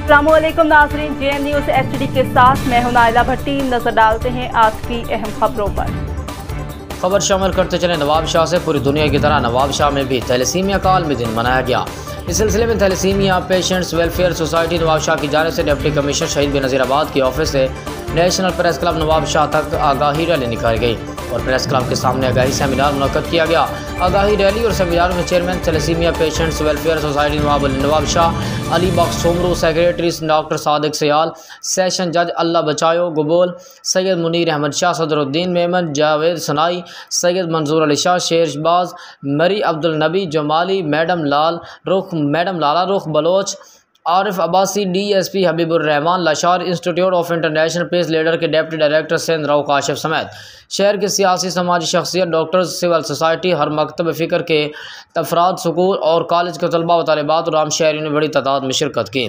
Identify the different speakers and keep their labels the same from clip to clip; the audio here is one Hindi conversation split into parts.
Speaker 1: अस्सलामुअलैकुम नाज़रीन, JN न्यूज़ HD के साथ मैं हूं नाइला भट्टी। नजर डालते हैं आज की अहम खबरों पर।
Speaker 2: खबर शामिल करते चले नवाब शाह से। पूरी दुनिया की तरह नवाब शाह में भी थैलेसीमिया का आलमी दिन मनाया गया। इस सिलसिले में thalassaemia patients welfare society Nawab Shah की जानिब से डिप्टी कमिश्नर शहीद बेनज़ीराबाद की ऑफिस से national press club Nawab Shah तक आगाही रैली निकाली गई और प्रेस क्लब के सामने आगाही सेमिनार मुनक़्क़द किया गया। आगाही रैली और सेमिनार में chairman thalassemia patients welfare society Nawab Shah, Ali Bakhsh Soomro, secretary doctor Sadiq Sayal, session जज अल्लाह बचायो गुबोल, सैयद मुनीर अहमद शाह, सदरुद्दीन मेमन, जावेद सनाई, सैयद मंजूर अली शाह, शेरबाज, मरी अब्दुल नबी Jamali, madam Lala Rukh Baloch, Arif Abbasi, DSP Habiburrahman, Lashar institute of international peace leader के डेप्टी डायरेक्टर सिंध राव काशिफ समेत शहर के सियासी समाजी शख्सियत, डॉक्टर्स, सिविल सोसाइटी, हर मकतब फ़िक्र के अफराद, स्कूल और कॉलेज के तलबा व तालिबात और आम शहरियों ने बड़ी तादाद में शिरकत की।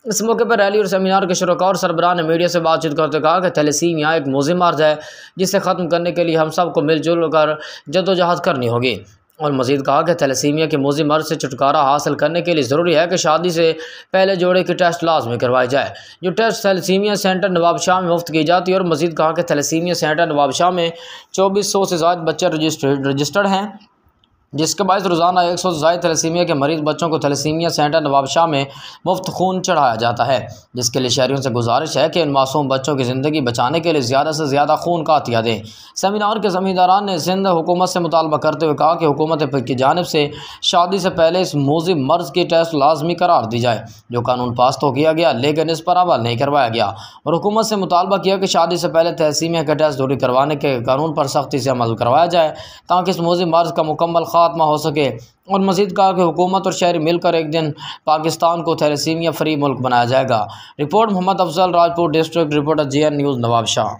Speaker 2: इस मौके पर रैली और सेमिनार के शुरका और सरबराह ने मीडिया से बातचीत करते कहा कि थैलेसीमिया एक मुज़िम मर्ज़ है जिसे ख़त्म करने के लिए हम सब को मिलजुल कर जद्दोजहद करनी होगी। और मज़ीद कहा कि थैलेसीमिया के मुज़िम मर्ज़ से छुटकारा हासिल करने के लिए ज़रूरी है कि शादी से पहले जोड़े के टेस्ट लाजमी करवाए जाए, जो test thalassaemia centre Nawab Shah में मुफ्त की जाती है। और मज़ीद कहा कि थैलेसीमिया सेंटर नवाब शाह में 2400 से ज़ायद बच्चे रजिस्टर्ड हैं, जिसके बायस रोज़ाना 100 से ज़ायद थैलेसीमिया के मरीज़ बच्चों को थैलेसीमिया सेंटर नवाब शाह में मुफ्त खून चढ़ाया जाता है, जिसके लिए शहरियों से गुजारिश है कि इन मासूम बच्चों की ज़िंदगी बचाने के लिए ज़्यादा से ज़्यादा खून का अतिया दें। सेमिनार के ज़मींदारान ने सिंध हुकूमत से मुतालबा करते हुए कहा कि हुकूमत की जानिब से शादी से पहले इस मुज़िम मर्ज़ की टेस्ट लाजमी करार दी जाए, जो कानून पास तो किया गया लेकिन इस पर अमल नहीं करवाया गया। और हुकूमत से मुतालबा किया कि शादी से पहले थैलेसीमिया का टेस्ट दूरी करवाने के कानून पर सख्ती से अमल करवाया जाए ताकि इस मुज़िम मर्ज़ का मुकम्मल खात्मा हो सके। और मज़ीद कहा कि हुकूमत और शहरी मिलकर एक दिन पाकिस्तान को थैलेसीमिया फ्री मुल्क बनाया जाएगा। Report Mohammad Afzal Rajpur, district reporter, JN news Nawab Shah.